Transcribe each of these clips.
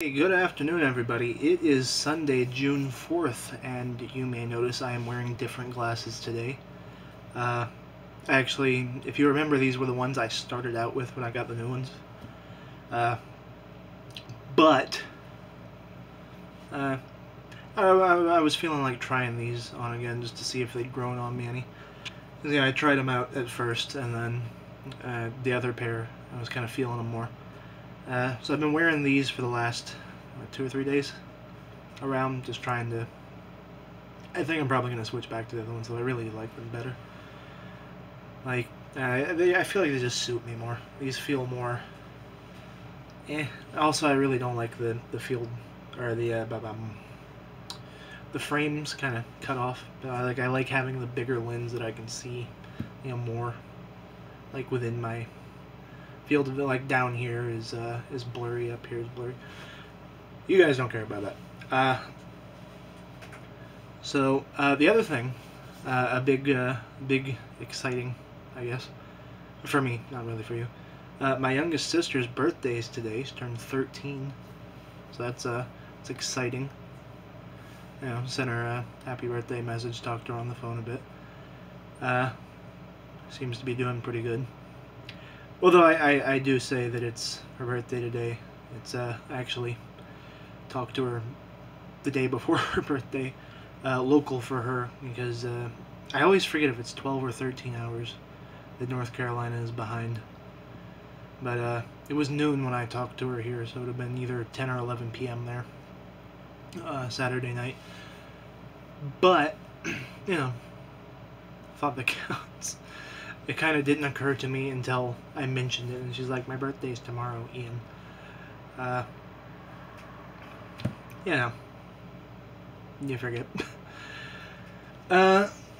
Hey, good afternoon, everybody. It is Sunday, June 4th, and you may notice I am wearing different glasses today. Actually, if you remember, these were the ones I started out with when I got the new ones. But I was feeling like trying these on again just to see if they'd grown on me any. Yeah, I tried them out at first, and then the other pair, I was kind of feeling them more. So I've been wearing these for the last 2 or 3 days around, just trying to... I think I'm probably going to switch back to the other ones, though I really like them better. Like, I feel like they just suit me more. These feel more... Also, I really don't like the field, or the frames kind of cut off. I like having the bigger lens that I can see, more, like, within my field of it. Like, down here is blurry, up here is blurry. You guys don't care about that. So the other thing, a big exciting, I guess, for me, not really for you. My youngest sister's birthday is today. She turned 13, so it's exciting. Sent her a happy birthday message, talked to her on the phone a bit. Seems to be doing pretty good. Although I do say that it's her birthday today. It's actually talked to her the day before her birthday, local for her, because I always forget if it's 12 or 13 hours that North Carolina is behind. But it was noon when I talked to her here, so it would have been either 10 or 11 p.m. there, Saturday night. But, thought that counts. It kind of didn't occur to me until I mentioned it, and she's like, "My birthday's tomorrow, Ian." You forget.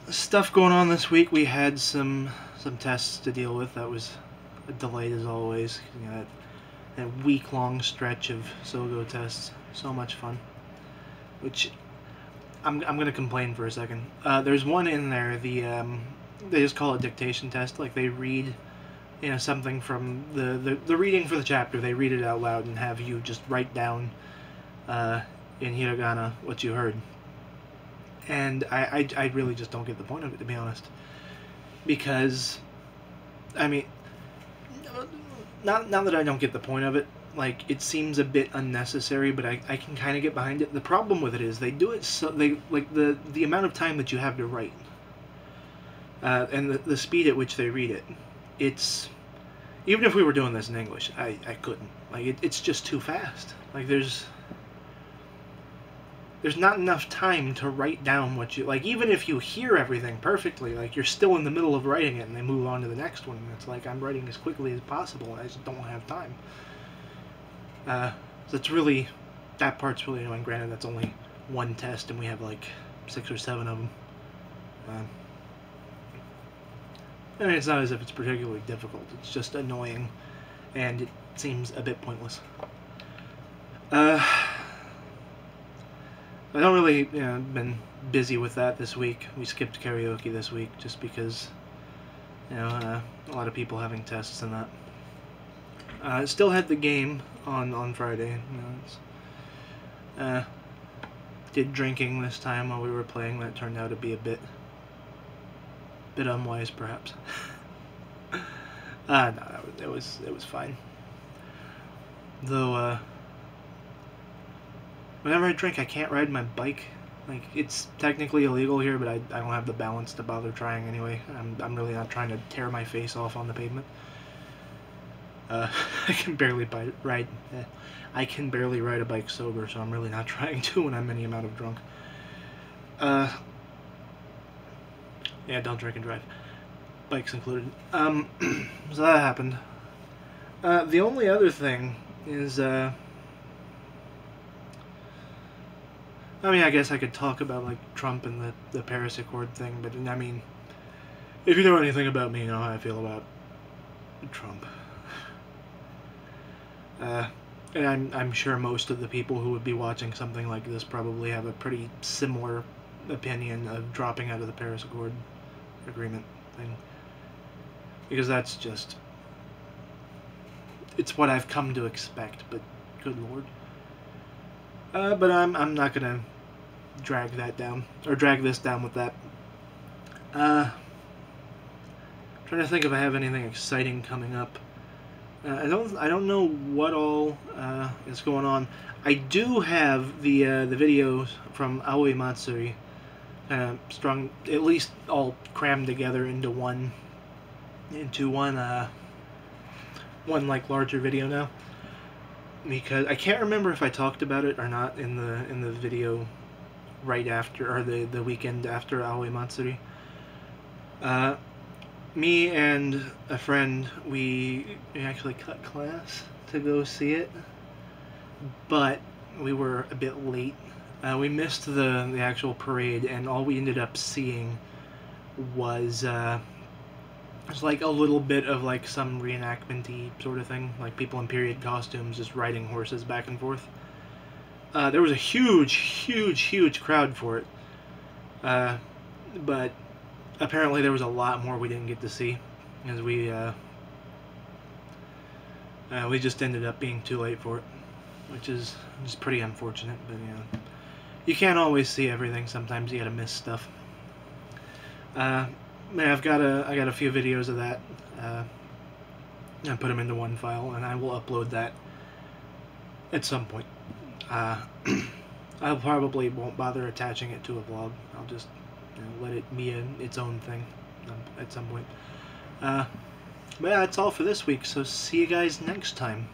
Stuff going on this week. We had some tests to deal with. That was delayed as always. That week-long stretch of SOGO tests. So much fun. Which I'm gonna complain for a second. There's one in there. They just call it dictation test. Like, they read, something from the reading for the chapter. They read it out loud and have you just write down in hiragana what you heard. And I really just don't get the point of it, to be honest. Because, I mean, not that I don't get the point of it. Like, it seems a bit unnecessary, but I can kind of get behind it. The problem with it is they do it so the amount of time that you have to write, and the speed at which they read it. It's, even if we were doing this in English, I couldn't. Like, it's just too fast. Like, there's not enough time to write down what you... Like, even if you hear everything perfectly, like, you're still in the middle of writing it, and they move on to the next one, and it's like, I'm writing as quickly as possible, and I just don't have time. So it's really... That part's really annoying. Granted, that's only one test, and we have, like, 6 or 7 of them. I mean, it's not as if it's particularly difficult. It's just annoying, and it seems a bit pointless. I don't really, been busy with that this week. We skipped karaoke this week just because, a lot of people having tests and that. Still had the game on Friday. Did drinking this time while we were playing. That turned out to be a bit unwise, perhaps. No, it was fine. Though, whenever I drink, I can't ride my bike. Like, it's technically illegal here, but I don't have the balance to bother trying anyway. I'm really not trying to tear my face off on the pavement. I can barely ride a bike sober, so I'm really not trying to when I'm any amount of drunk. Yeah, don't drink and drive. Bikes included. So that happened. The only other thing is, I mean, I guess I could talk about, like, Trump and the Paris Accord thing, but, I mean, if you know anything about me, you know how I feel about Trump. And I'm sure most of the people who would be watching something like this probably have a pretty similar opinion of dropping out of the Paris Accord agreement thing. Because that's just... It's what I've come to expect, but good lord. But I'm not gonna drag that down, or drag this down with that. Trying to think if I have anything exciting coming up. I don't know what all is going on. I do have the videos from Aoi Matsuri strung, at least all crammed together into one one like larger video now, because I can't remember if I talked about it or not in the video right after, or the weekend after Aoi Matsuri. Me and a friend, we actually cut class to go see it, but we were a bit late. We missed the actual parade, and all we ended up seeing was it's like a little bit of like some reenactment-y sort of thing, like people in period costumes just riding horses back and forth. There was a huge crowd for it, but apparently there was a lot more we didn't get to see, as we just ended up being too late for it, which is just pretty unfortunate. But you can't always see everything. Sometimes you gotta miss stuff. Man, I got a few videos of that. I put them into one file, and I will upload that at some point. I probably won't bother attaching it to a vlog. I'll just let it be its own thing at some point. But yeah, that's all for this week, so see you guys next time.